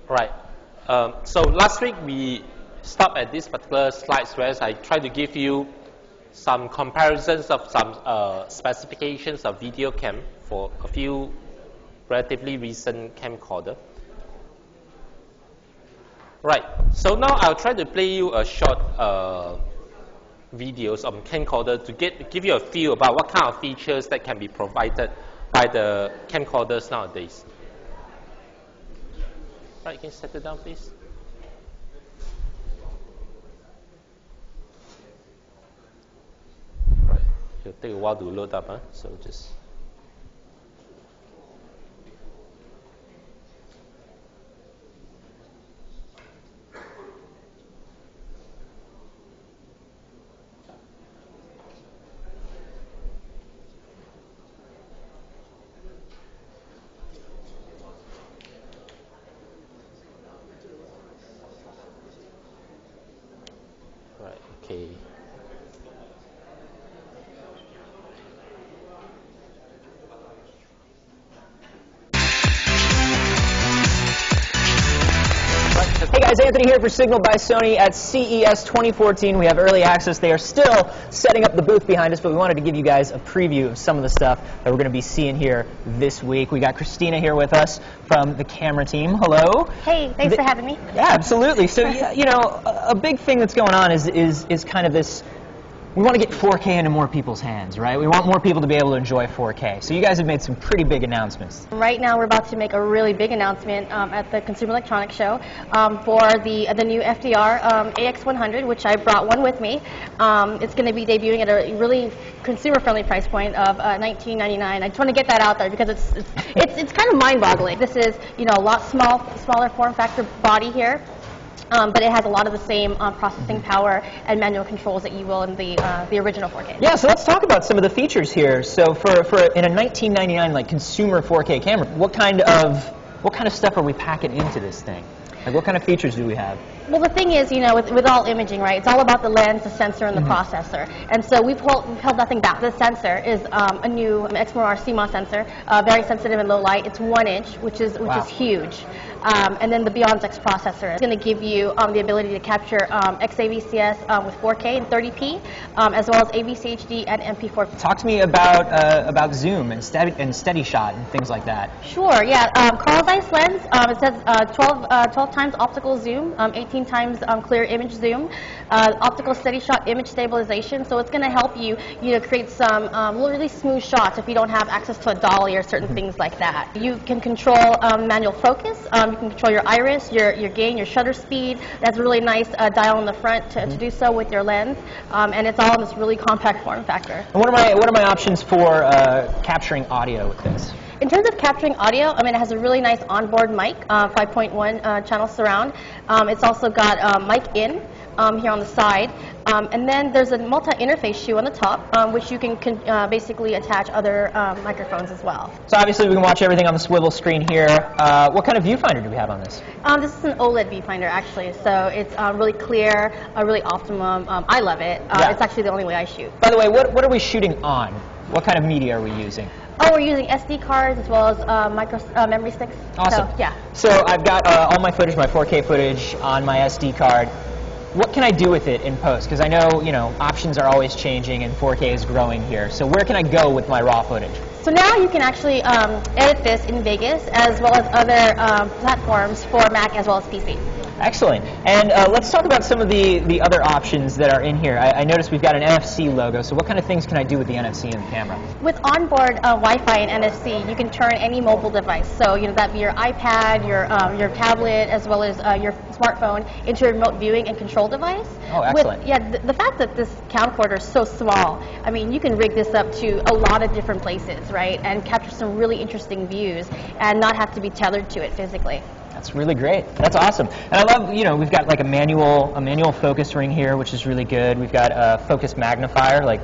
Right. So last week we stopped at this particular slides where I tried to give you some comparisons of some specifications of video cam for a few relatively recent camcorder. Right. So now I'll try to play you a short videos on camcorder to give you a feel about what kind of features that can be provided by the camcorders nowadays. Right, you can set it down, please. Right, it'll take a while to load up, huh? So just. Right, okay. Hey guys, Anthony here for Signal by Sony at CES 2014. We have early access. They are still setting up the booth behind us, but we wanted to give you guys a preview of some of the stuff that we're going to be seeing here this week. We got Christina here with us from the camera team. Hello. Hey, thanks for having me. Yeah, absolutely. So, you know, a big thing that's going on is kind of this. We want to get 4K into more people's hands, right? We want more people to be able to enjoy 4K. So you guys have made some pretty big announcements. Right now we're about to make a really big announcement at the Consumer Electronics Show for the new FDR AX100, which I brought one with me. It's going to be debuting at a really consumer-friendly price point of $19.99. I just want to get that out there because it's kind of mind-boggling. This is, you know, a lot smaller form factor body here. But it has a lot of the same processing power and manual controls that you will in the original 4K. Yeah, so let's talk about some of the features here. So in a $19.99 like consumer 4K camera, what kind of stuff are we packing into this thing? Like what kind of features do we have? Well, the thing is, you know, with all imaging, right, it's all about the lens, the sensor, and the processor. And so we've held nothing back. The sensor is a new XMR CMOS sensor, very sensitive in low light. It's 1 inch, which is huge. And then the Beyond X processor is going to give you the ability to capture XAVCS with 4K and 30p, as well as AVC HD and MP4. Talk to me about zoom and steady shot and things like that. Sure, yeah. Carl Zeiss lens, it says 12 times optical zoom, 18 times clear image zoom, optical steady shot image stabilization. So it's going to help you, create some really smooth shots if you don't have access to a dolly or certain things like that. You can control manual focus. You can control your iris, your gain, your shutter speed. That's a really nice dial in the front to do so with your lens, and it's all in this really compact form factor. And what are my options for capturing audio with this? In terms of capturing audio, I mean, it has a really nice onboard mic, 5.1 channel surround. It's also got mic in here on the side. And then there's a multi-interface shoe on the top, which you can basically attach other microphones as well. So obviously we can watch everything on the swivel screen here. What kind of viewfinder do we have on this? This is an OLED viewfinder, actually. So it's really clear, really optimum. I love it. Yeah. It's actually the only way I shoot. By the way, what are we shooting on? What kind of media are we using? Oh, we're using SD cards as well as memory sticks. Awesome. So, yeah. So I've got all my footage, my 4K footage on my SD card. What can I do with it in post? Because I know, options are always changing and 4K is growing here. So where can I go with my raw footage? So now you can actually edit this in Vegas as well as other platforms for Mac as well as PC. Excellent. And let's talk about some of the other options that are in here. I noticed we've got an NFC logo. So what kind of things can I do with the NFC in the camera? With onboard Wi-Fi and NFC, you can turn any mobile device. So that be your iPad, your tablet, as well as your smartphone into a remote viewing and control device. Oh, excellent. The fact that this camcorder is so small, I mean, you can rig this up to a lot of different places, right, and capture some really interesting views and not have to be tethered to it physically. That's really great. That's awesome. And I love, we've got like a manual focus ring here, which is really good. We've got a focus magnifier, like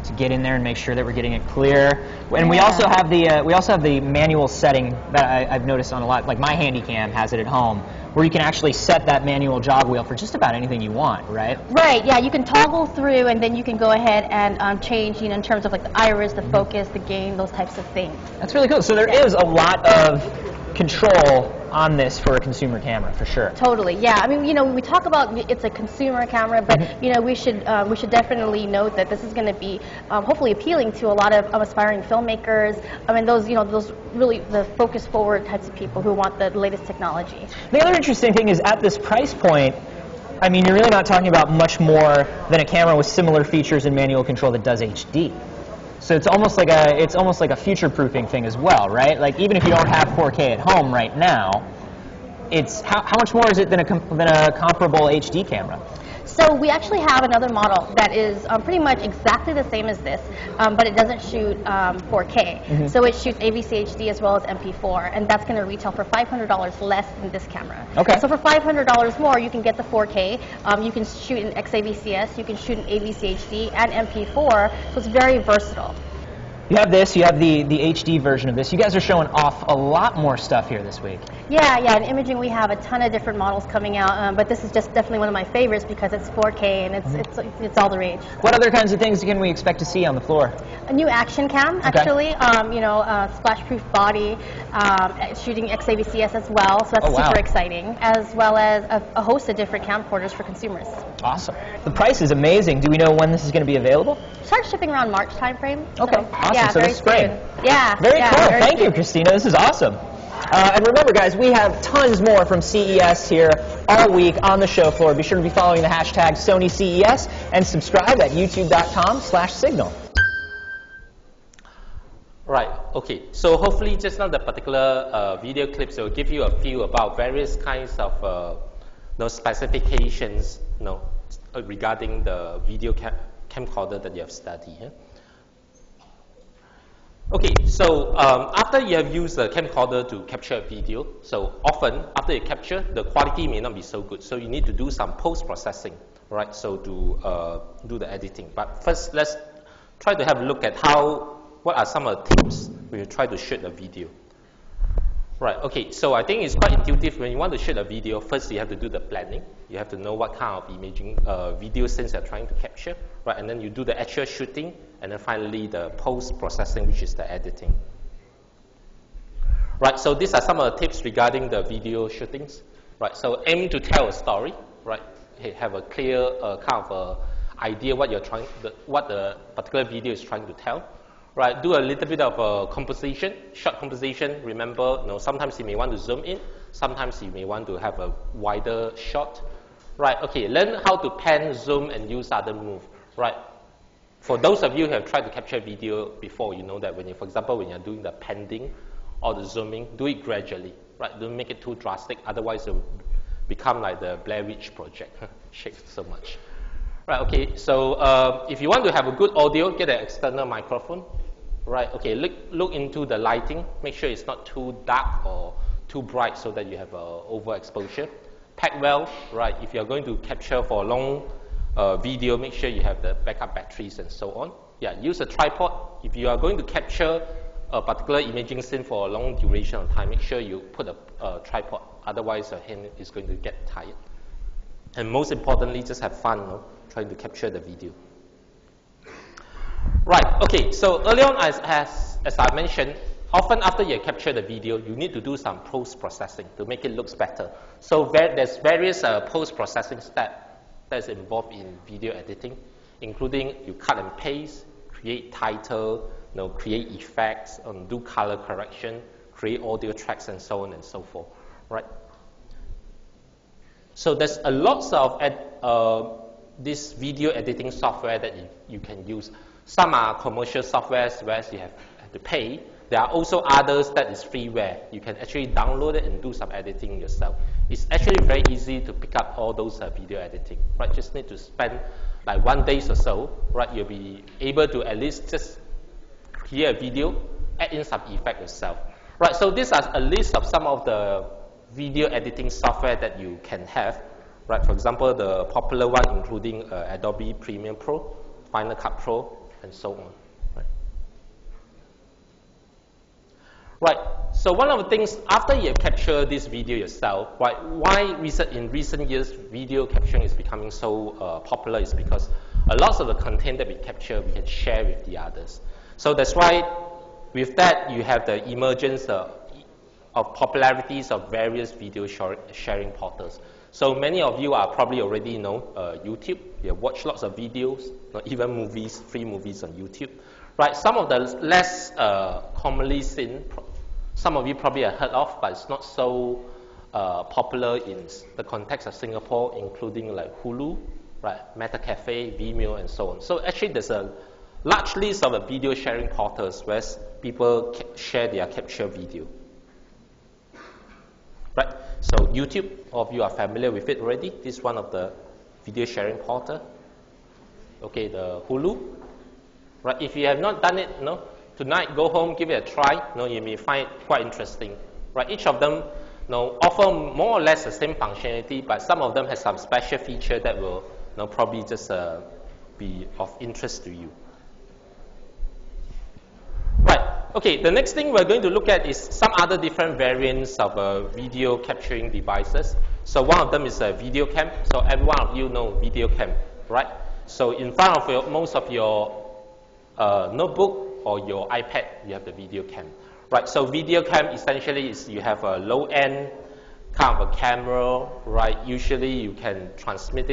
to get in there and make sure that we're getting it clear. And we also have the manual setting that I've noticed on a lot. Like my Handycam has it at home, where you can actually set that manual jog wheel for just about anything you want, right? Right. Yeah. You can toggle through, and then you can go ahead and change, in terms of like the iris, the focus, the gain, those types of things. That's really cool. So there is a lot of control on this for a consumer camera, for sure. Totally, yeah. I mean, you know, when we talk about it's a consumer camera, but you know, we should definitely note that this is going to be hopefully appealing to a lot of aspiring filmmakers. I mean, those really the focus forward types of people who want the latest technology. The other interesting thing is at this price point, I mean, you're really not talking about much more than a camera with similar features and manual control that does HD. So it's almost like a future-proofing thing as well, right? Like even if you don't have 4K at home right now, it's how much more is it than a comparable HD camera? So we actually have another model that is pretty much exactly the same as this, but it doesn't shoot 4K. So it shoots AVC HD as well as MP4, and that's going to retail for $500 less than this camera. Okay. So for $500 more, you can get the 4K. You can shoot in XAVCS, you can shoot in AVC HD and MP4, so it's very versatile. You have this, you have the HD version of this. You guys are showing off a lot more stuff here this week. Yeah, in imaging we have a ton of different models coming out, but this is just definitely one of my favorites because it's 4K and it's all the rage. What other kinds of things can we expect to see on the floor? A new action cam, actually. Splash-proof body, shooting XAVCS as well, so that's super exciting, as well as a host of different camcorders for consumers. Awesome. The price is amazing. Do we know when this is going to be available? Start shipping around March timeframe. Okay, So, awesome. Yeah, So very this spring. soon. Yeah. Very cool. Very Thank you, soon. Christina. This is awesome. And remember, guys, we have tons more from CES here all week on the show floor. Be sure to be following the hashtag SonyCES and subscribe at youtube.com/signal. Right, okay. So hopefully just now the particular video clips will give you a feel about various kinds of specifications regarding the video camcorder that you have studied. Yeah? Okay, so after you have used the camcorder to capture a video, so often after you capture, the quality may not be so good. So you need to do some post-processing, right? So to do the editing. But first, let's try to have a look at what are some of the tips when you try to shoot a video. Right, okay, so I think it's quite intuitive. When you want to shoot a video, first you have to do the planning. You have to know what kind of imaging video scenes you're trying to capture, right? And then you do the actual shooting, and then finally the post-processing, which is the editing. Right, so these are some of the tips regarding the video shootings. Right, so aim to tell a story, right? Have a clear kind of idea what the particular video is trying to tell. Right, do a little bit of composition, short composition. Remember, sometimes you may want to zoom in, sometimes you may want to have a wider shot. Right, okay, learn how to pan, zoom, and use other moves. Right, for those of you who have tried to capture video before, you know that for example, when you're doing the panning or the zooming, do it gradually. Right, don't make it too drastic, otherwise it will become like the Blair Witch Project. Shakes so much. Right, okay, so if you want to have a good audio, get an external microphone. Right, okay, look into the lighting. Make sure it's not too dark or too bright so that you have overexposure. Pack well, right, if you're going to capture for a long video, make sure you have the backup batteries and so on. Yeah, use a tripod. If you are going to capture a particular imaging scene for a long duration of time, make sure you put a tripod. Otherwise, your hand is going to get tired. And most importantly, just have fun trying to capture the video. Right, okay, so early on, as I mentioned, often after you capture the video, you need to do some post-processing to make it look better. So there's various post-processing steps that's involved in video editing, including you cut and paste, create title, create effects, do color correction, create audio tracks, and so on and so forth, right? So there's a lot of this video editing software that you can use. Some are commercial software where you have to pay. There are also others that is freeware. You can actually download it and do some editing yourself. It's actually very easy to pick up all those video editing. Right? Just need to spend like 1 day or so. Right? You'll be able to at least just create a video, add in some effect yourself. Right? So these are a list of some of the video editing software that you can have. Right? For example, the popular one including Adobe Premiere Pro, Final Cut Pro, and so on. Right, so one of the things, after you have captured this video yourself, right, why in recent years video capturing is becoming so popular is because a lot of the content that we capture, we can share with the others. So that's why with that, you have the emergence of of popularities of various video sharing portals. So many of you are probably already know YouTube. You have watched lots of videos, even movies, free movies on YouTube. Right, some of the less commonly seen, some of you probably have heard of, but it's not so popular in the context of Singapore, including like Hulu, right, Meta Cafe, Vimeo, and so on. So actually there's a large list of video sharing portals where people share their capture video. Right, so YouTube, all of you are familiar with it already. This is one of the video sharing portal. Okay, the Hulu. Right, if you have not done it, tonight go home, give it a try. You may find it quite interesting. Right, each of them offer more or less the same functionality, but some of them have some special feature that will probably just be of interest to you. Right, okay, the next thing we're going to look at is some other different variants of video capturing devices. So one of them is a video cam. So every one of you know video cam, right? So in front of most of your notebook or your iPad, you have the video cam. Right, so video cam essentially is you have a low-end kind of a camera, right? Usually you can transmit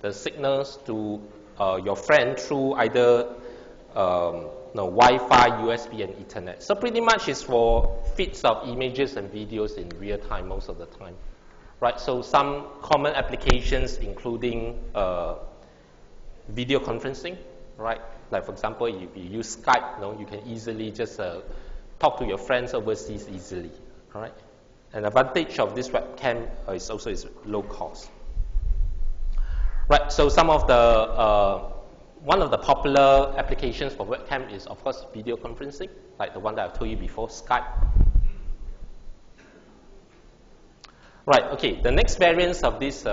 the signals to your friend through either Wi-Fi, USB, and Ethernet. So pretty much it's for feeds of images and videos in real time most of the time. Right, so some common applications including video conferencing, right? Like for example, if you use Skype, you can easily just talk to your friends overseas easily, all right? An advantage of this webcam is also its low cost. Right, so some of the one of the popular applications for webcam is, of course, video conferencing, like the one that I've told you before, Skype. Right, okay, the next variants of these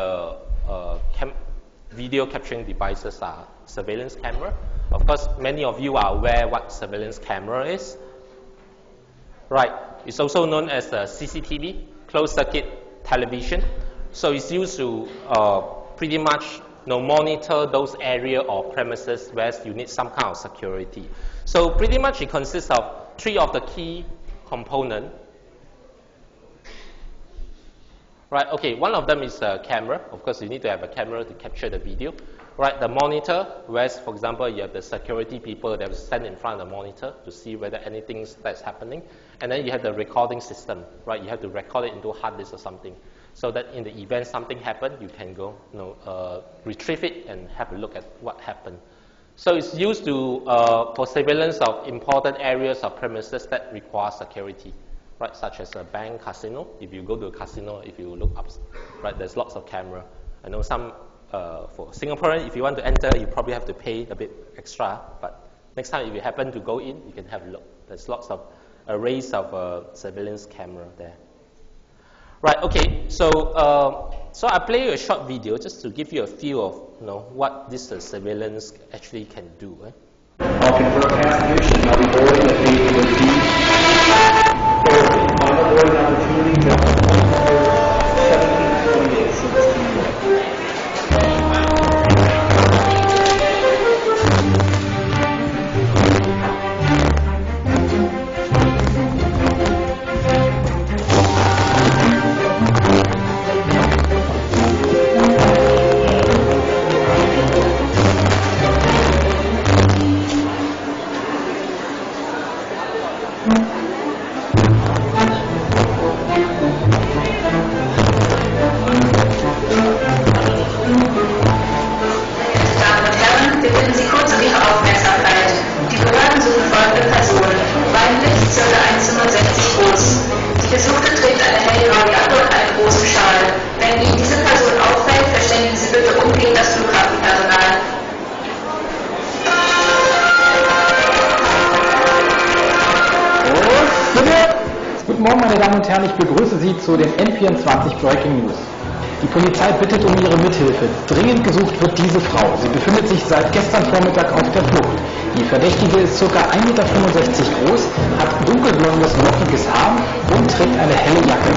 video capturing devices are surveillance camera. Of course, many of you are aware what surveillance camera is. Right, it's also known as CCTV, closed circuit television. So it's used to pretty much monitor those area or premises where you need some kind of security. So pretty much it consists of three of the key components. Right, okay, one of them is a camera. Of course, you need to have a camera to capture the video. Right, the monitor, where, for example, you have the security people that will stand in front of the monitor to see whether anything that's happening. And then you have the recording system, right? You have to record it into a hard disk or something, so that in the event something happened, you can go, retrieve it and have a look at what happened. So it's used to for surveillance of important areas of premises that require security, right? Such as a bank, casino. If you go to a casino, if you look up, right, there's lots of camera. I know some for Singaporean, if you want to enter, you probably have to pay a bit extra. But next time, if you happen to go in, you can have a look. There's lots of arrays of surveillance camera there. Right, okay, so so I play you a short video just to give you a feel of what this surveillance actually can do. Talking broadcast here should not be boarding at 8:15. Final boarding opportunity, Delta 1728. Guten Morgen, meine Damen und Herren, ich begrüße Sie zu den N24 Breaking News. Die Polizei bittet um Ihre Mithilfe. Dringend gesucht wird diese Frau. Sie befindet sich seit gestern Vormittag auf der Flucht. Die Verdächtige ist ca. 1,65 Meter groß, hat dunkelblondes, lockiges Haar und trägt eine helle Jacke.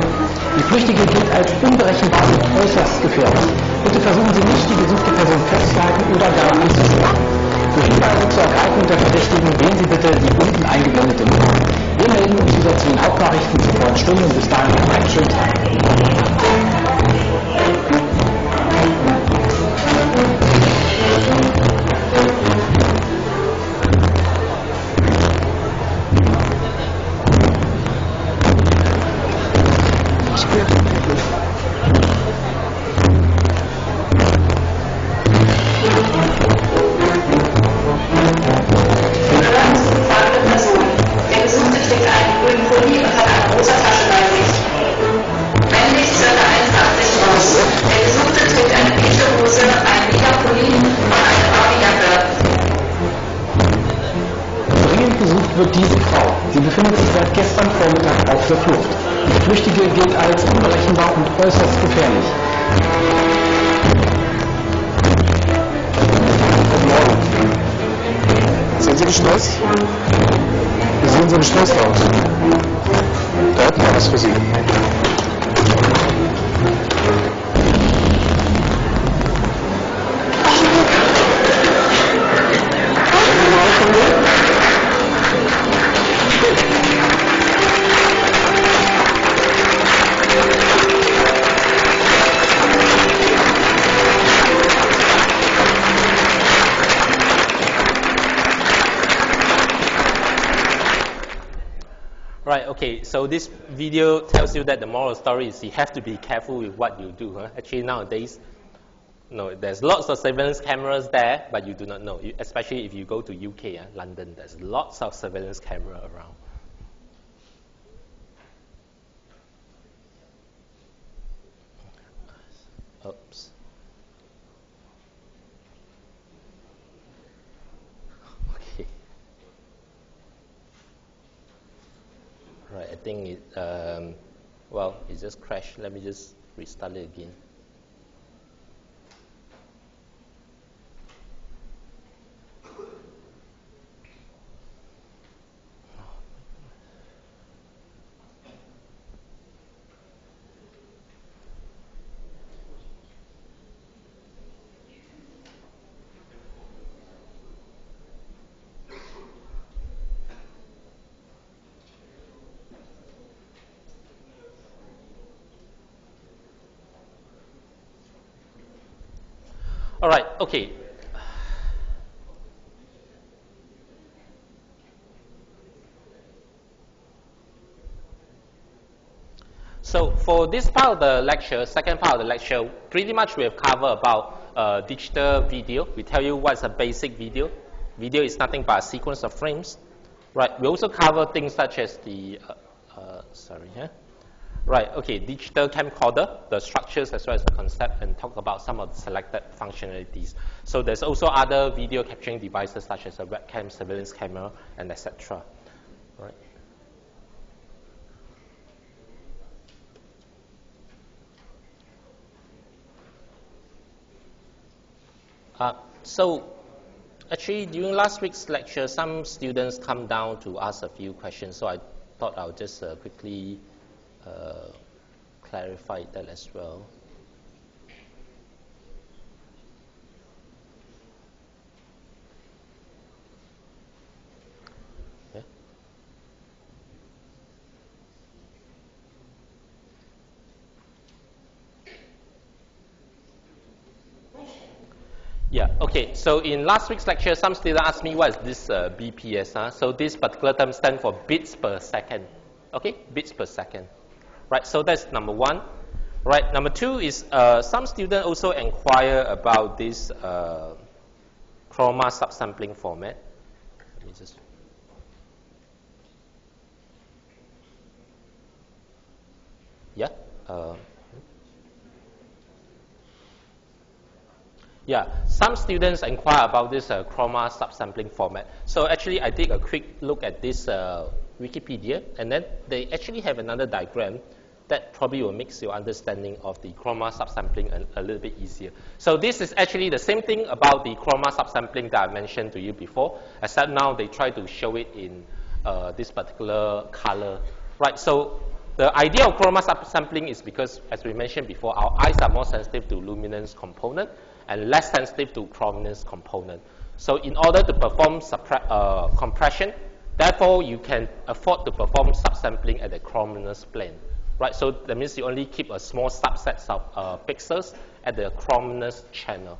Die Flüchtige gilt als unberechenbar und äußerst gefährlich. Bitte versuchen Sie nicht, die gesuchte Person festzuhalten oder gar anzusprechen. Für Hinweise zur Ergreifung der Verdächtigen wählen Sie bitte die unten eingeblendete Nummer. Wir melden uns wieder zu den Hauptnachrichten zur neuen Stunde und bis dahin noch einen schönen Tag. Wird diese Frau. Sie befindet sich seit gestern Vormittag auf der Flucht. Die Flüchtige gilt als unberechenbar und äußerst gefährlich. Guten Morgen. Sehen Sie gestresst? Wie sehen Sie gestresst aus? Da hätten wir was für Sie. Right, okay, so this video tells you that the moral story is you have to be careful with what you do. Huh? Actually, nowadays, no, there's lots of surveillance cameras there, but you do not know. Especially if you go to UK, London, there's lots of surveillance camera around. Oops. Okay. Right, I think it, well, it just crashed. Let me just restart it again. All right, okay. So for this part of the lecture, second part of the lecture, pretty much we have covered about digital video. We tell you what's a basic video. Video is nothing but a sequence of frames. Right, we also cover things such as the, Right, okay, digital camcorder, the structures as well as the concept, and talk about some of the selected functionalities. So there's also other video capturing devices such as a webcam, surveillance camera, and etc. Right. So actually during last week's lecture, some students come down to ask a few questions, so I thought I'll just quickly clarify that as well. Yeah. Yeah, okay, so in last week's lecture, some students asked me what is this BPS. So this particular term stands for bits per second. Okay, bits per second. Right, so that's number one. Right, number two is some students also inquire about this chroma subsampling format. Let me just. Yeah. Yeah, some students inquire about this chroma subsampling format. So actually, I did a quick look at this Wikipedia, and then they actually have another diagram that probably will make your understanding of the chroma subsampling a little bit easier. So this is actually the same thing about the chroma subsampling that I mentioned to you before, except now they try to show it in this particular color. Right, so the idea of chroma subsampling is because, as we mentioned before, our eyes are more sensitive to luminance component and less sensitive to chrominance component. So in order to perform compression, Therefore, you can afford to perform subsampling at the chrominance plane. Right, so that means you only keep a small subset of pixels at the chrominance channel.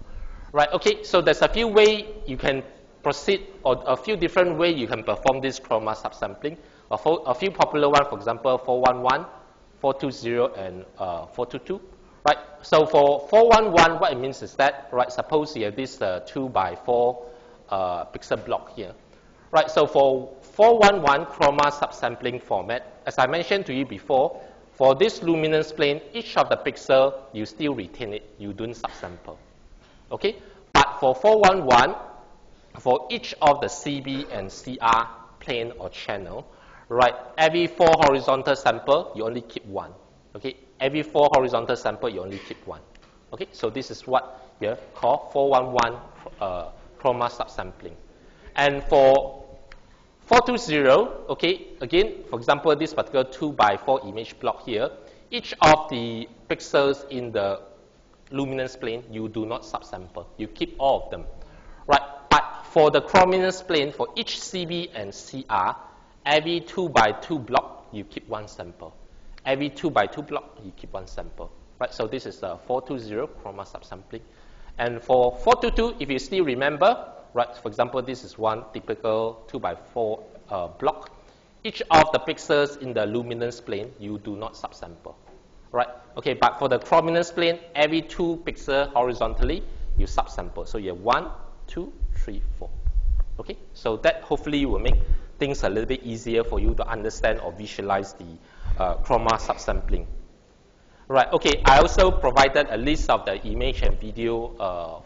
Right, okay, so there's a few ways you can proceed, or a few different ways you can perform this chroma subsampling. A few popular ones, for example, 411, 420, and 422. Right, so for 411, what it means is that, right, suppose you have this 2 by 4 pixel block here. Right, so for 411 chroma subsampling format, as I mentioned to you before, for this luminance plane, each of the pixel, you still retain it. You don't subsample. Okay? But for 411, for each of the CB and CR plane or channel, right, every 4 horizontal sample, you only keep 1. Okay? Every 4 horizontal sample, you only keep 1. Okay? So this is what you call 411 chroma subsampling. And for 420, okay, again, for example, this particular 2 by 4 image block here, each of the pixels in the luminance plane, you do not subsample. You keep all of them. Right, but for the chrominance plane, for each CB and CR, every 2 by 2 block, you keep 1 sample. Every 2 by 2 block, you keep 1 sample. Right, so this is the 420 chroma subsampling. And for 422, if you still remember, right, for example, this is one typical 2 by 4 block. Each of the pixels in the luminance plane, you do not subsample. Right? Okay, but for the chrominance plane, every 2 pixels horizontally, you subsample. So you have 1, 2, 3, 4. Okay, so that hopefully will make things a little bit easier for you to understand or visualize the chroma subsampling. Right, okay, I also provided a list of the image and video of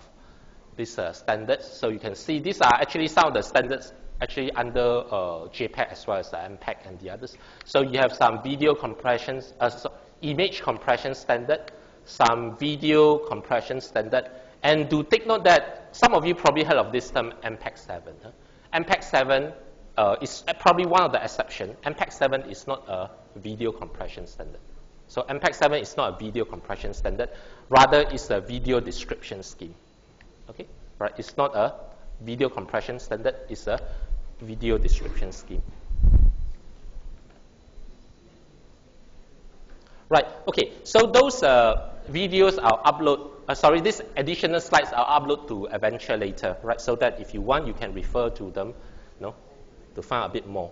these standards. So you can see these are actually some of the standards actually under JPEG as well as the MPEG and the others. So you have some video compressions, image compression standard, some video compression standard, and do take note that some of you probably heard of this term MPEG 7. Huh? MPEG 7 is probably one of the exceptions. MPEG 7 is not a video compression standard. So MPEG 7 is not a video compression standard, rather it's a video description scheme. Okay, right? It's not a video compression standard, it's a video description scheme. Right, okay, so those videos I'll upload, these additional slides I'll upload to Adventure later, right? So that if you want, you can refer to them, you know, to find a bit more.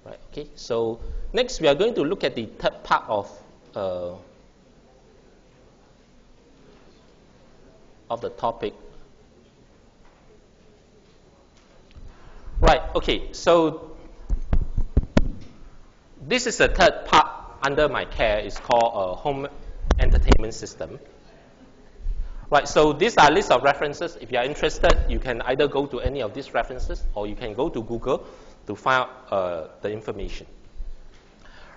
Right, okay, so next we are going to look at the third part of the topic. Right, okay, so this is the third part under my care. It's called a home entertainment system. Right, so these are a list of references. If you are interested, you can either go to any of these references or you can go to Google to find out the information.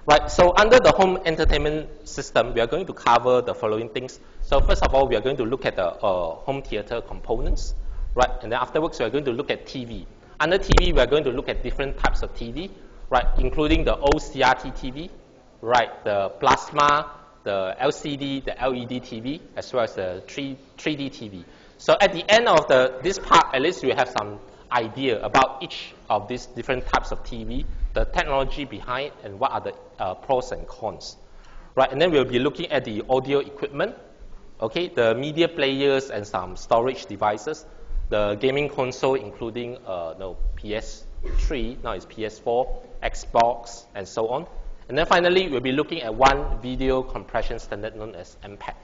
Right, so under the home entertainment system, we are going to cover the following things. So first of all, we are going to look at the home theater components, right? And then afterwards, we are going to look at TV. Under TV, we are going to look at different types of TV, right? Including the old CRT TV, right? The plasma, the LCD, the LED TV, as well as the 3D TV. So at the end of this part, at least you have some idea about each of these different types of TV, the technology behind, and what are the pros and cons. Right, and then we'll be looking at the audio equipment, okay, the media players and some storage devices, the gaming console including PS3, now it's PS4, Xbox, and so on. And then finally, we'll be looking at one video compression standard known as MPEG.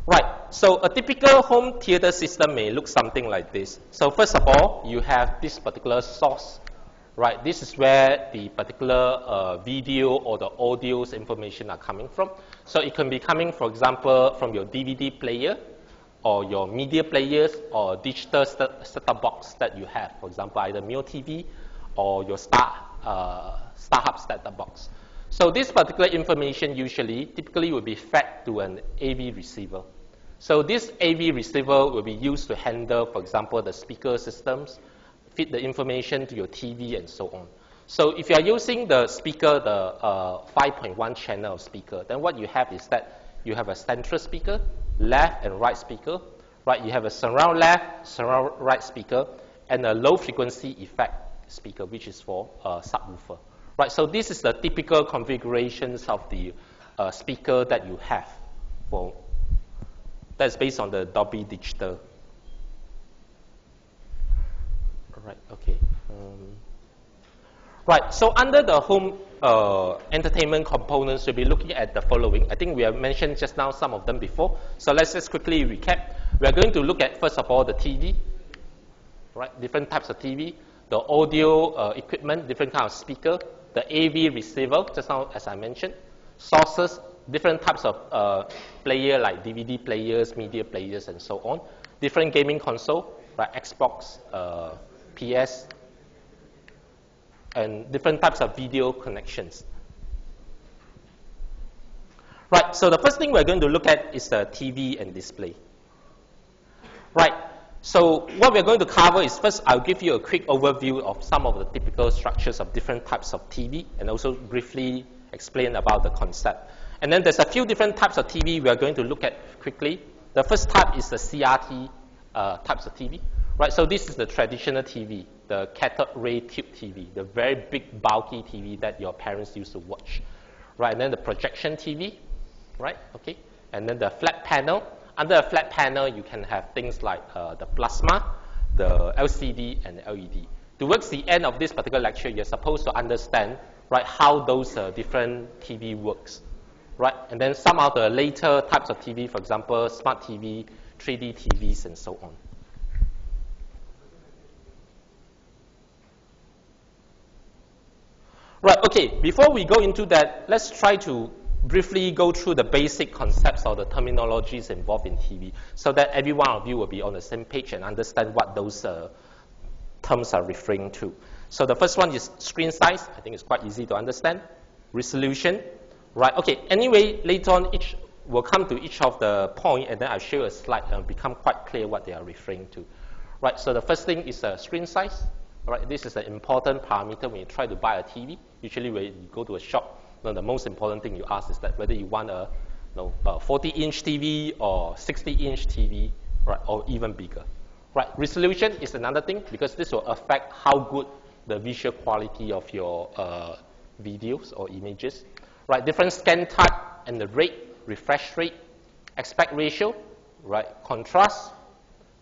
Right, so a typical home theater system may look something like this. So first of all, you have this particular source. Right, this is where the particular video or the audio's information are coming from. So it can be coming, for example, from your DVD player or your media players or digital set-top box that you have. For example, either Mio TV or your StarHub set-top box. So this particular information typically will be fed to an AV receiver. So this AV receiver will be used to handle, for example, the speaker systems, feed the information to your TV, and so on. So if you are using the speaker, the 5.1 channel speaker, then what you have is that you have a central speaker, left and right speaker, right? You have a surround left, surround right speaker, and a low frequency effect speaker, which is for subwoofer, right? So this is the typical configurations of the speaker that you have. That's based on the Dolby Digital. Right, okay. Right, so under the home entertainment components, we'll be looking at the following. I think we have mentioned just now some of them before. So let's just quickly recap. We are going to look at, first of all, the TV, right? Different types of TV, the audio equipment, different kind of speaker, the AV receiver, just now as I mentioned, sources, different types of player like DVD players, media players, and so on. Different gaming console, right? Xbox, PS, and different types of video connections. Right, so the first thing we're going to look at is the TV and display. Right, so what we're going to cover is, first I'll give you a quick overview of some of the typical structures of different types of TV, and also briefly explain about the concept. And then there's a few different types of TV we are going to look at quickly. The first type is the CRT types of TV. Right, so this is the traditional TV, the cathode ray tube TV, the very big, bulky TV that your parents used to watch. Right, and then the projection TV, right, okay, and then the flat panel. Under a flat panel, you can have things like the plasma, the LCD, and the LED. Towards the end of this particular lecture, you're supposed to understand, right, how those different TV works, right, and then some of the later types of TV, for example, smart TV, 3D TVs, and so on. Right, okay, before we go into that, let's try to briefly go through the basic concepts or the terminologies involved in TV so that every one of you will be on the same page and understand what those terms are referring to. So the first one is screen size. I think it's quite easy to understand. Resolution, right, okay, anyway, later on we'll come to each of the point and then I'll show you a slide and it'll become quite clear what they are referring to. Right, so the first thing is screen size. Right, this is an important parameter when you try to buy a TV. Usually when you go to a shop, the most important thing you ask is that whether you want a 40-inch TV or 60-inch TV, right, or even bigger. Right, resolution is another thing because this will affect how good the visual quality of your videos or images. Right, different scan type and the rate, refresh rate, aspect ratio, right, contrast,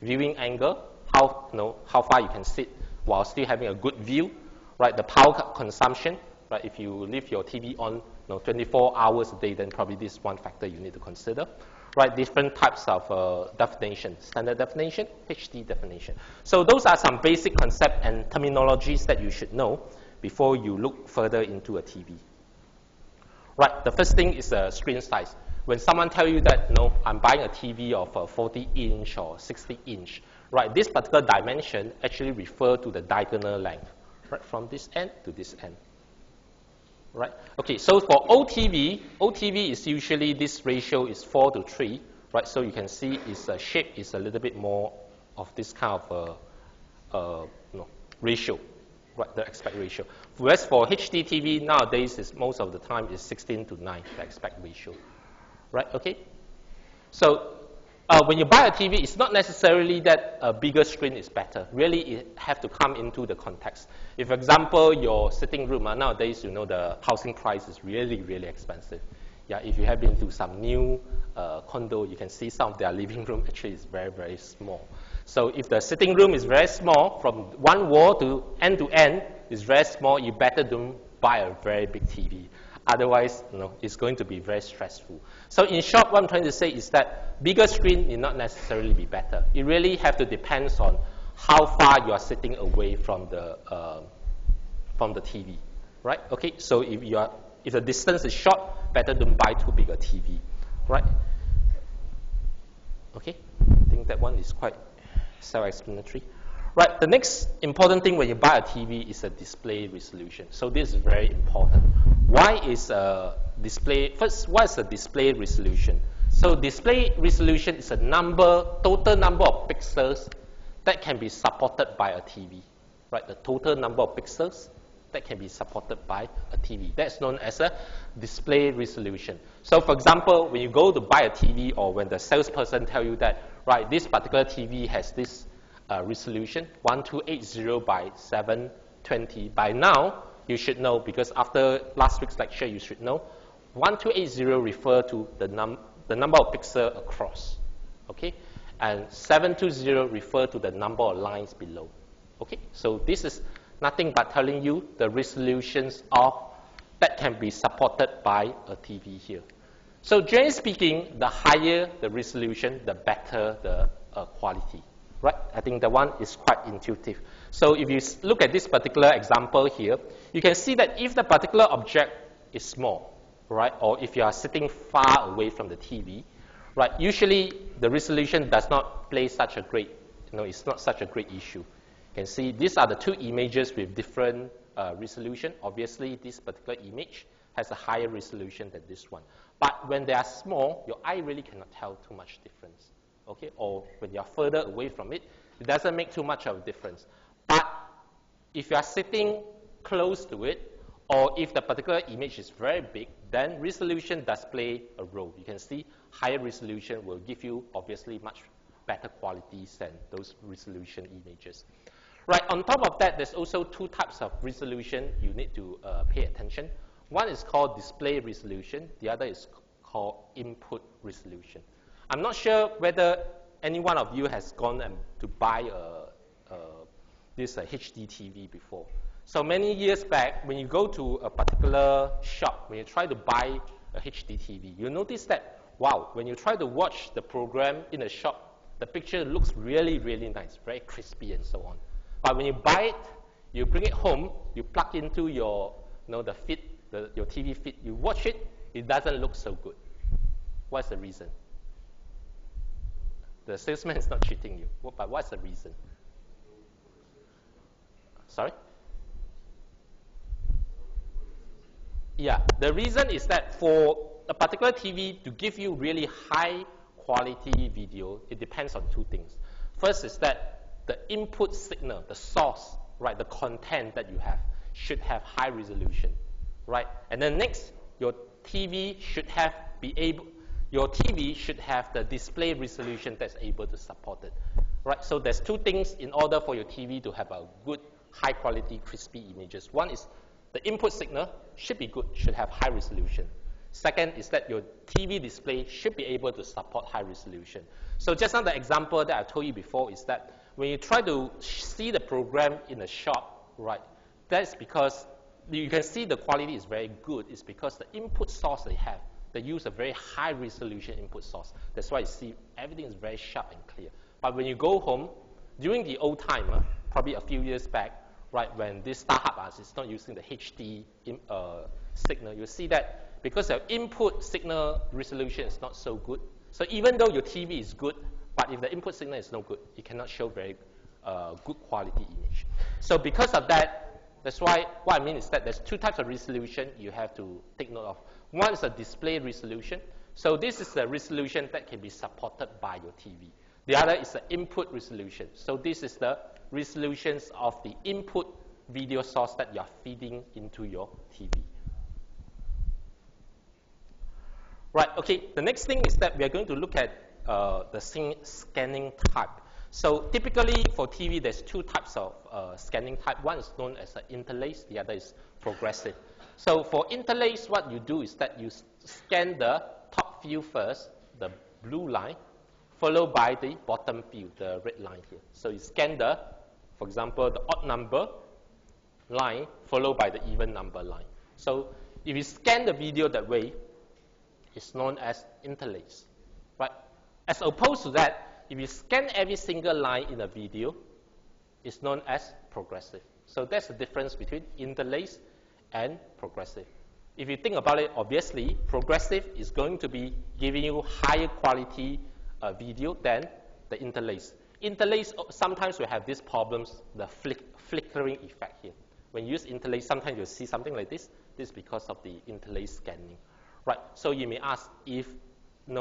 viewing angle, how far you can sit while still having a good view, right? The power consumption, right? If you leave your TV on 24 hours a day, then probably this is one factor you need to consider, right? Different types of definition, standard definition, HD definition. So those are some basic concepts and terminologies that you should know before you look further into a TV. Right, the first thing is screen size. When someone tells you that, I'm buying a TV of 40-inch or 60-inch, right, this particular dimension actually refers to the diagonal length, right, from this end to this end. Right, okay, so for OTV is usually this ratio is 4:3, right, so you can see its shape is a little bit more of this kind of ratio, right, the aspect ratio. Whereas for HD TV nowadays, most of the time is 16:9, the aspect ratio. Right, okay? So when you buy a TV, it's not necessarily that a bigger screen is better. Really, it have to come into the context. If, for example, your sitting room, nowadays, the housing price is really, really expensive. Yeah, if you have been to some new condo, you can see some of their living room actually is very, very small. So if the sitting room is very small, from one wall to end is very small, you better don't buy a very big TV. Otherwise, it's going to be very stressful. So in short, what I'm trying to say is that bigger screen need not necessarily be better. It really have to depend on how far you are sitting away from the TV, right? Okay, so if the distance is short, better don't buy too big a TV, right? Okay, I think that one is quite self-explanatory. Right, the next important thing when you buy a TV is a display resolution. So this is very important. Why is display? First, what is a display resolution? So display resolution is a total number of pixels that can be supported by a TV. Right, the total number of pixels that can be supported by a TV. That's known as a display resolution. So for example, when you go to buy a TV, or when the salesperson tell you that, right, this particular TV has this resolution, 1280 by 720. By now, you should know, because after last week's lecture, you should know, 1280 refer to the number of pixels across, okay? And 720 refer to the number of lines below, okay? So this is nothing but telling you the resolutions that can be supported by a TV here. So generally speaking, the higher the resolution, the better the quality, right? I think that one is quite intuitive. So if you look at this particular example here, you can see that if the particular object is small, right, or if you are sitting far away from the TV, right, usually the resolution does not play such a great, it's not such a great issue. You can see these are the two images with different resolution. Obviously, this particular image has a higher resolution than this one. But when they are small, your eye really cannot tell too much difference, okay? Or when you are further away from it, it doesn't make too much of a difference. But if you are sitting close to it, or if the particular image is very big, then resolution does play a role. You can see higher resolution will give you, obviously, much better qualities than those resolution images. Right, on top of that, there's also two types of resolution you need to pay attention. One is called display resolution. The other is called input resolution. I'm not sure whether any one of you has gone to buy this HD TV before. So many years back, when you go to a particular shop, when you try to buy a HD TV, you notice that, wow, when you try to watch the program in a shop, the picture looks really, really nice, very crispy and so on. But when you buy it, you bring it home, you plug into your, your TV feed, you watch it, it doesn't look so good. What's the reason? The salesman is not cheating you, but what's the reason? Sorry? Yeah, the reason is that for a particular TV to give you really high quality video, it depends on two things. First is that the input signal, the source, right, the content that you have should have high resolution, right? And then next, your TV should have the display resolution that's able to support it, right? So there's two things in order for your TV to have a good, high quality, crispy images. One is the input signal should be good, should have high resolution. Second is that your TV display should be able to support high resolution. So just now the example that I told you before is that when you try to see the program in a shop, right, that's because you can see the quality is very good. It's because the input source they use a very high resolution input source. That's why you see everything is very sharp and clear. But when you go home, during the old time, probably a few years back, right, when this StarHub is not using the HD signal, you see that because the input signal resolution is not so good. So even though your TV is good, but if the input signal is no good, it cannot show very good quality image. So because of that, that's why what I mean is that there's two types of resolution you have to take note of. One is a display resolution. So this is the resolution that can be supported by your TV. The other is the input resolution. So this is the resolutions of the input video source that you are feeding into your TV. Right, okay, the next thing is that we are going to look at the scanning type. So typically for TV, there's two types of scanning type. One is known as interlace, the other is progressive. So for interlace, what you do is that you scan the top view first, the blue line, followed by the bottom view, the red line here. So you scan for example, the odd number line, followed by the even number line. So if you scan the video that way, it's known as interlace, right? As opposed to that, if you scan every single line in a video, it's known as progressive. So that's the difference between interlace and progressive. If you think about it, obviously, progressive is going to be giving you higher quality video than the interlace. Interlace sometimes will have these problems, the flickering effect here. When you use interlace, sometimes you'll see something like this. This is because of the interlace scanning. Right, so you may ask if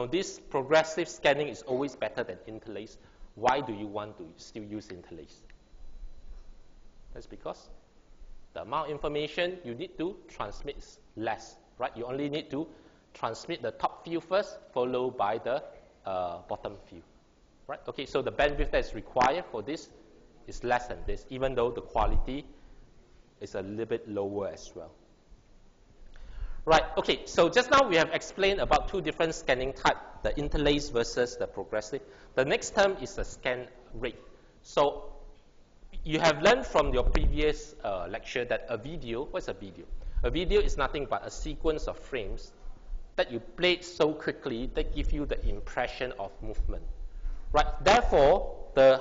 this progressive scanning is always better than interlace, why do you want to still use interlace? That's because the amount of information you need to transmit is less, right? You only need to transmit the top field first, followed by the bottom field, right? Okay, so the bandwidth that is required for this is less than this, even though the quality is a little bit lower as well. Right, okay, so just now we have explained about two different scanning types, the interlace versus the progressive. The next term is the scan rate. So you have learned from your previous lecture that a video, what's a video? A video is nothing but a sequence of frames that you play so quickly that give you the impression of movement. Right, therefore,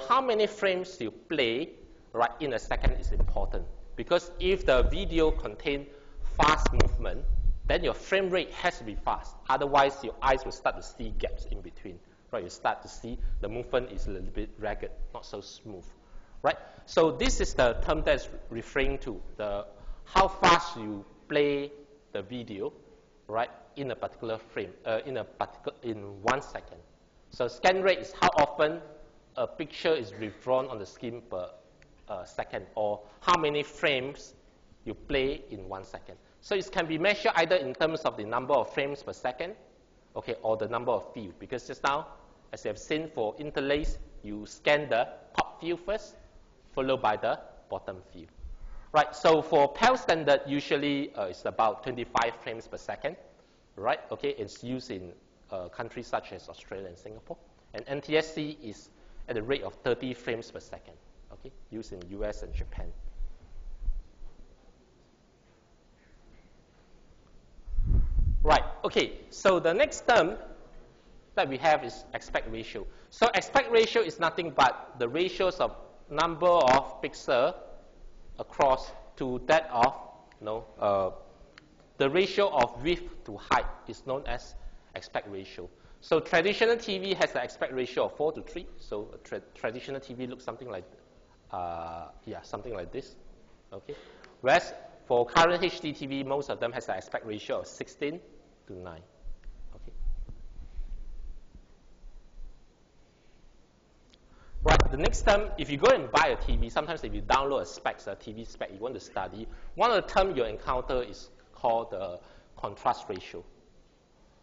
how many frames you play right in a second is important, because if the video contains fast movement, then your frame rate has to be fast. Otherwise, your eyes will start to see gaps in between. Right? You start to see the movement is a little bit ragged, not so smooth. Right? So this is the term that's referring to how fast you play the video, right, in a particular frame, in 1 second. So scan rate is how often a picture is redrawn on the screen per second, or how many frames you play in 1 second. So it can be measured either in terms of the number of frames per second, okay, or the number of field. Because just now, as you have seen for interlace, you scan the top field first, followed by the bottom field. Right, so for PAL standard, usually it's about 25 frames per second. Right, okay, it's used in countries such as Australia and Singapore. And NTSC is at the rate of 30 frames per second, okay, used in US and Japan. Right, okay, so the next term that we have is aspect ratio. So aspect ratio is nothing but the ratios of number of pixels across to that of, the ratio of width to height is known as aspect ratio. So traditional TV has an aspect ratio of 4:3. So a traditional TV looks something like, something like this. Okay. Whereas for current HD TV, most of them has an aspect ratio of 16:9. Okay. Right. The next term, if you go and buy a TV, sometimes if you download a TV spec you want to study, one of the terms you'll encounter is called the contrast ratio.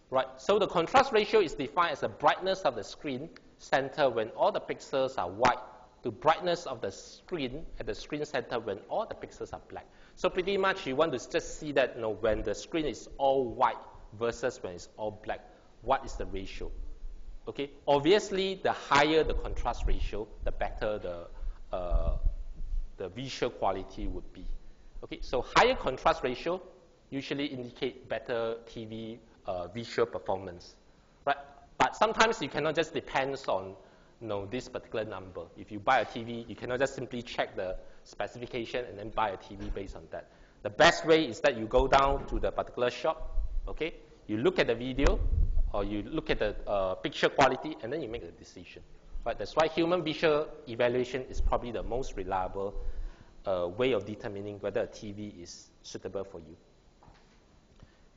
Right, so the contrast ratio is defined as the brightness of the screen center when all the pixels are white to brightness of the screen at the screen center when all the pixels are black. So pretty much you want to just see that when the screen is all white versus when it's all black, what is the ratio? Okay, obviously the higher the contrast ratio, the better the visual quality would be. Okay, so higher contrast ratio usually indicate better TV visual performance, right? But sometimes you cannot just depend on this particular number. If you buy a TV, you cannot just simply check the specification and then buy a TV based on that. The best way is that you go down to the particular shop, okay? You look at the video or you look at the picture quality and then you make a decision. Right? That's why human visual evaluation is probably the most reliable way of determining whether a TV is suitable for you.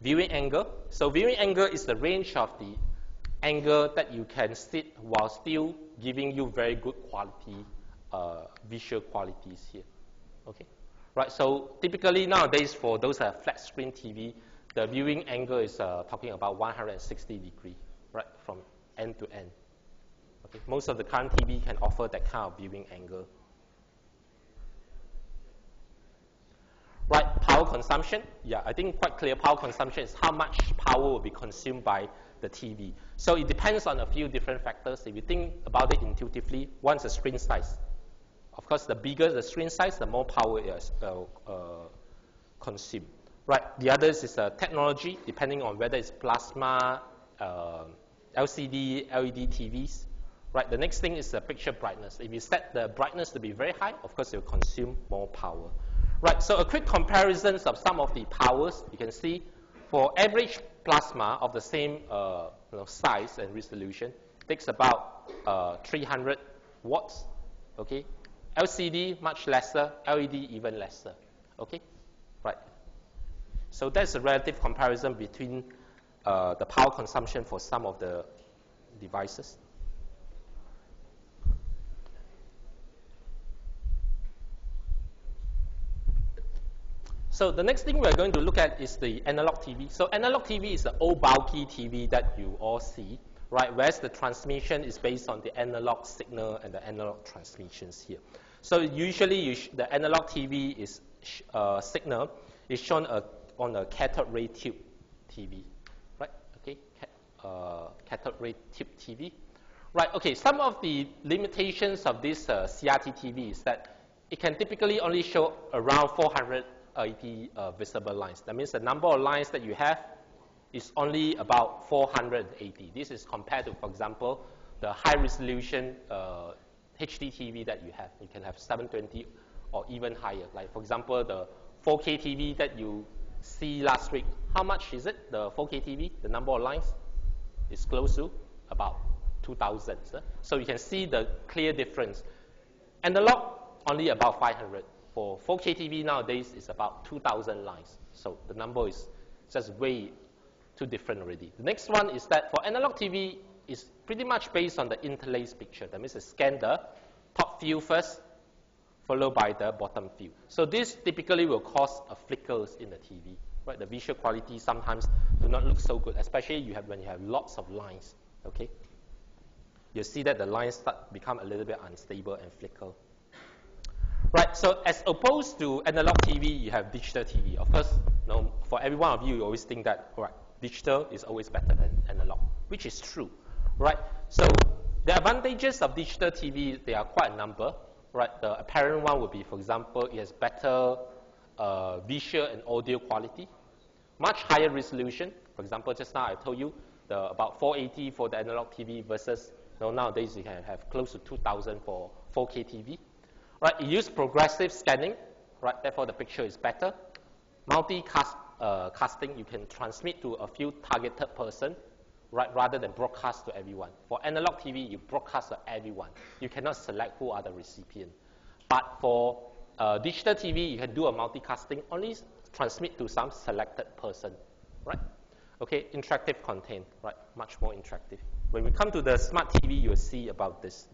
Viewing angle. So viewing angle is the range of the angle that you can sit while still giving you very good quality, visual qualities here. Okay, right. So typically nowadays for those flat screen TV, the viewing angle is talking about 160 degrees, right, from end to end. Okay, most of the current TV can offer that kind of viewing angle. Right, power consumption. Yeah, I think quite clear. Power consumption is how much power will be consumed by the TV. So it depends on a few different factors. If you think about it intuitively, one is the screen size. Of course, the bigger the screen size, the more power is consumed. Right, the others is technology, depending on whether it's plasma, LCD, LED TVs. Right, the next thing is the picture brightness. If you set the brightness to be very high, of course, it will consume more power. Right, so a quick comparison of some of the powers. You can see for average plasma of the same size and resolution, takes about 300 watts. Okay, LCD much lesser, LED even lesser. Okay, right. So that's a relative comparison between the power consumption for some of the devices. So the next thing we're going to look at is the analog TV. So analog TV is the old bulky TV that you all see, right? Whereas the transmission is based on the analog signal and the analog transmissions here. So usually the analog TV is signal is shown on a cathode ray tube TV, right? Okay, cathode ray tube TV. Right, okay, some of the limitations of this CRT TV is that it can typically only show around 480 visible lines. That means the number of lines that you have is only about 480. This is compared to, for example, the high resolution HD TV that you have. You can have 720 or even higher. Like, for example, the 4K TV that you see last week. How much is it, the 4K TV? The number of lines is close to about 2,000. So you can see the clear difference. Analog, only about 500. For 4K TV nowadays, it's about 2,000 lines. So the number is just way too different already. The next one is that for analog TV, it's pretty much based on the interlaced picture. That means it scan the top view first, followed by the bottom view. So this typically will cause flickers in the TV. Right? The visual quality sometimes do not look so good, especially when you have lots of lines. Okay? You see that the lines become a little bit unstable and flicker. Right, so as opposed to analog TV, you have digital TV. Of course, for every one of you, you always think that digital is always better than analog, which is true. Right, so the advantages of digital TV, there are quite a number. Right, the apparent one would be, for example, it has better visual and audio quality, much higher resolution. For example, just now I told you about 480 for the analog TV versus nowadays you can have close to 2,000 for 4K TV. Right, it uses progressive scanning. Right, therefore the picture is better. Multicasting, you can transmit to a few targeted person, right, rather than broadcast to everyone. For analog TV, you broadcast to everyone. You cannot select who are the recipient. But for digital TV, you can do a multicasting, only transmit to some selected person. Right. Okay, interactive content, right, much more interactive. When we come to the smart TV, you'll see about this.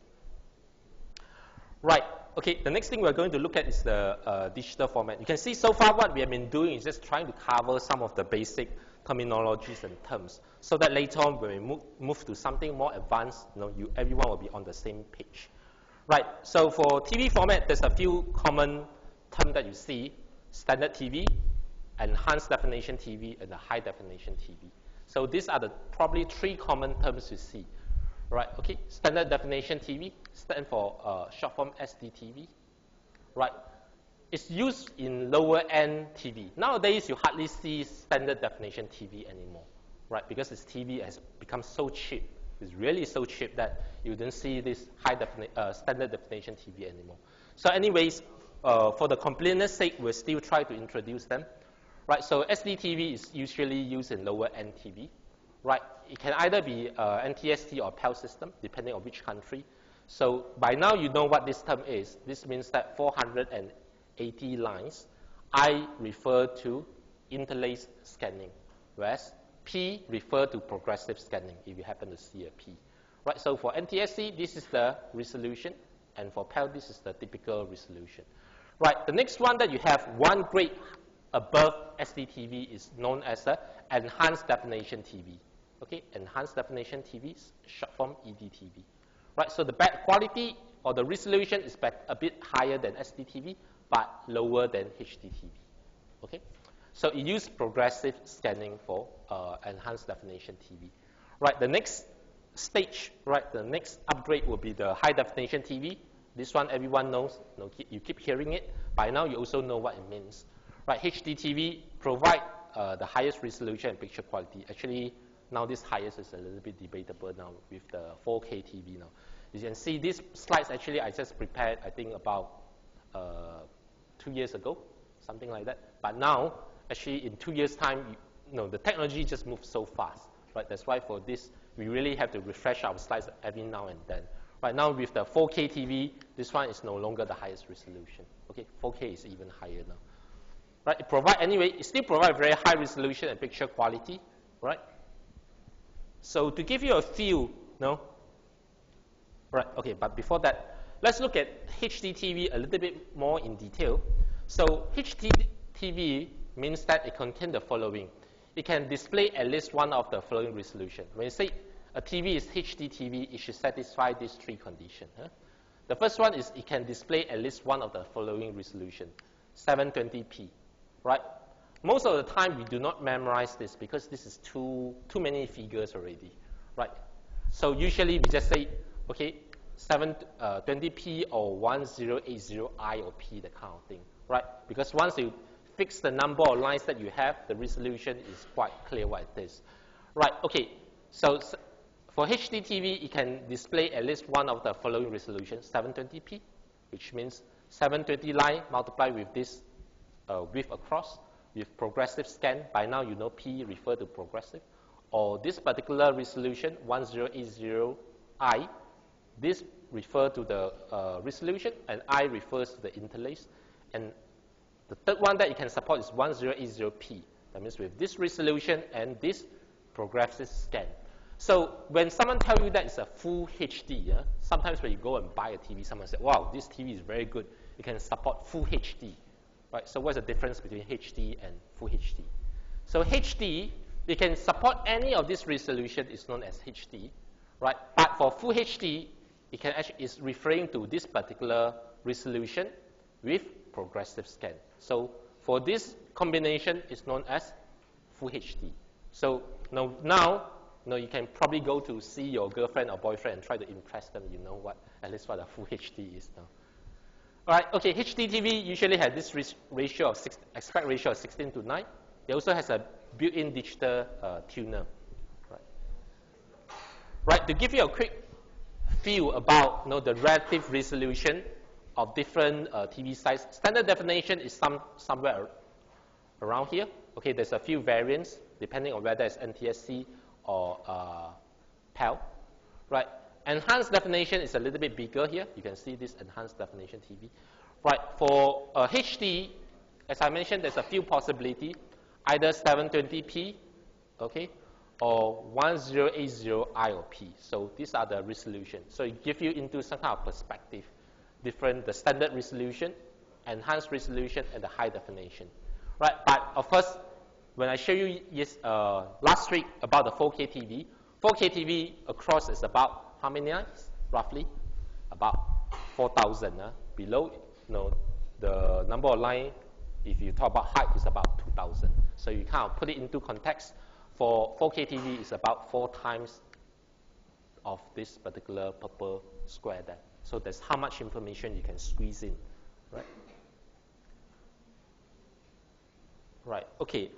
Right, okay, the next thing we're going to look at is the digital format. You can see so far what we have been doing is just trying to cover some of the basic terminologies and terms, so that later on when we move to something more advanced, everyone will be on the same page. Right, so for TV format, there's a few common terms that you see: standard TV, enhanced definition TV, and the high definition TV. So these are the probably three common terms you see. Right, okay, standard definition TV stands for short form SDTV. Right, it's used in lower end TV. Nowadays, you hardly see standard definition TV anymore. Right, because this TV has become so cheap. It's really so cheap that you don't see this standard definition TV anymore. So anyways, for the completeness sake, we'll still try to introduce them. Right, so SDTV is usually used in lower end TV. Right, it can either be NTST or PAL system, depending on which country. So by now you know what this term is. This means that 480 lines, I refer to interlaced scanning, whereas P refer to progressive scanning, if you happen to see a P. Right, so for NTSC, this is the resolution, and for PAL, this is the typical resolution. Right, the next one that you have one grade above SDTV is known as the enhanced definition TV. Okay, enhanced definition TV, short form EDTV. Right, so the quality or the resolution is a bit higher than SDTV, but lower than HDTV. Okay, so it uses progressive scanning for enhanced definition TV. Right, the next stage, right, the next upgrade will be the high definition TV. This one everyone knows. You keep hearing it. By now, you also know what it means. Right, HDTV provide the highest resolution and picture quality. Actually, now this highest is a little bit debatable now with the 4K TV now. You can see these slides actually I just prepared, I think about 2 years ago, something like that. But now, actually in 2 years' time, the technology just moves so fast. Right, that's why for this, we really have to refresh our slides every now and then. Right now with the 4K TV, this one is no longer the highest resolution. Okay, 4K is even higher now. Right, it still provides very high resolution and picture quality, right? So to give you a feel, right, okay, but before that, let's look at HDTV a little bit more in detail. So HDTV TV means that it contains the following. It can display at least one of the following resolution. When you say a TV is HD TV, it should satisfy these three conditions. Huh? The first one is it can display at least one of the following resolution, 720p, right? Most of the time we do not memorize this because this is too many figures already, right? So usually we just say, okay, 720p or 1080i or p, that kind of thing, right? Because once you fix the number of lines that you have, the resolution is quite clear what it is. Right, okay, so for HD TV, it can display at least one of the following resolutions, 720p, which means 720 line multiplied with this width across, with progressive scan. By now you know P refer to progressive. Or this particular resolution, 1080i, this refer to the resolution, and I refers to the interlace. And the third one that it can support is 1080p. That means with this resolution and this progressive scan. So when someone tells you that it's a full HD, sometimes when you go and buy a TV, someone says, wow, this TV is very good. It can support full HD. Right? So what's the difference between HD and full HD? So HD, it can support any of this resolution is known as HD. Right? But for full HD, it can actually is referring to this particular resolution with progressive scan. So for this combination, it's known as full HD. So now you can probably go to see your girlfriend or boyfriend and try to impress them. You know what, at least what a full HD is now. All right, okay, HD TV usually has this ratio of aspect ratio of 16:9. It also has a built-in digital tuner. Right, to give you a quick feel about the relative resolution of different TV size. Standard definition is somewhere around here. Okay, there's a few variants depending on whether it's NTSC or PAL. Right, enhanced definition is a little bit bigger here. You can see this enhanced definition TV. Right, for HD, as I mentioned, there's a few possibilities, either 720p, okay, or 1080i or p. So these are the resolutions. So it gives you into some kind of perspective. The standard resolution, enhanced resolution, and the high definition. Right, but of course, when I show you last week about the 4K TV, 4K TV across is about how many lines? Roughly about 4,000. Below, the number of lines, if you talk about height, is about 2,000. So you kind of put it into context. For 4K TV, it's about 4 times of this particular purple square there. So that's how much information you can squeeze in, right? Right, okay,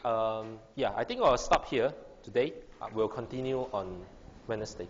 yeah, I think I'll stop here today. We'll continue on Wednesday.